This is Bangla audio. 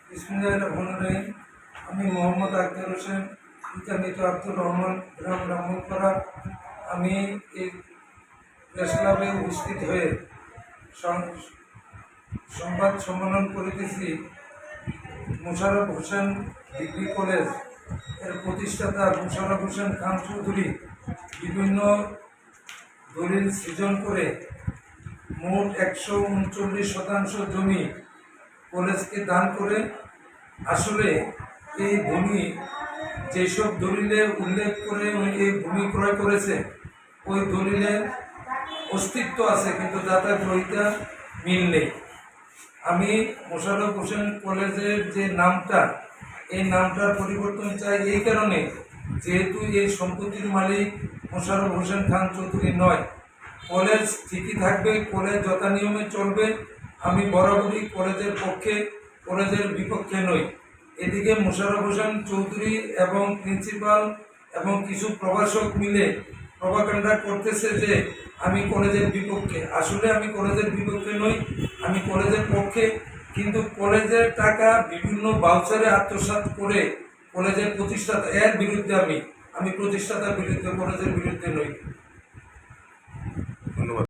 বিসমিল্লাহির আমি মোহাম্মদ আখতার হোসেন, ইতানিত আব্দুর রহমান, গ্রাম ব্রাহ্মণপাড়া। আমি এই প্রেস ক্লাবে উপস্থিত হয়ে সংবাদ সম্মেলন করিতেছি। মোশাররফ হোসেন ডিগ্রি কলেজ এর প্রতিষ্ঠাতা মোশাররফ হোসেন খান চৌধুরী বিভিন্ন দলিল সৃজন করে মোট 139 জমি কলেজকে দান করে। আসলে এই ভূমি যেসব দলিলে উল্লেখ করে এই ভূমি ক্রয় করেছে, ওই দলিলের অস্তিত্ব আছে, কিন্তু দাতা গ্রহীতা মিল নেই। আমি মোশাররফ হোসেন কলেজের যে নামটা, এই নামটার পরিবর্তন চাই এই কারণে, যেহেতু এই সম্পত্তির মালিক মোশাররফ হোসেন খান চৌধুরী নয়। কলেজ ঠিকই থাকবে, কলেজ যথানিয়মে চলবে। আমি বরাবরই কলেজের পক্ষে, কলেজের বিপক্ষে নই। এদিকে মোশাররফ হোসেন চৌধুরী এবং প্রিন্সিপাল এবং কিছু প্রভাষক মিলে প্রভাকাণ্ডা করতেছে যে আমি কলেজের বিপক্ষে। আসলে আমি কলেজের বিপক্ষে নই, আমি কলেজের পক্ষে। কিন্তু কলেজের টাকা বিভিন্ন বাউচারে আত্মসাৎ করে কলেজের প্রতিষ্ঠাতা, এর বিরুদ্ধে আমি প্রতিষ্ঠাতার বিরুদ্ধে, কলেজের বিরুদ্ধে নই।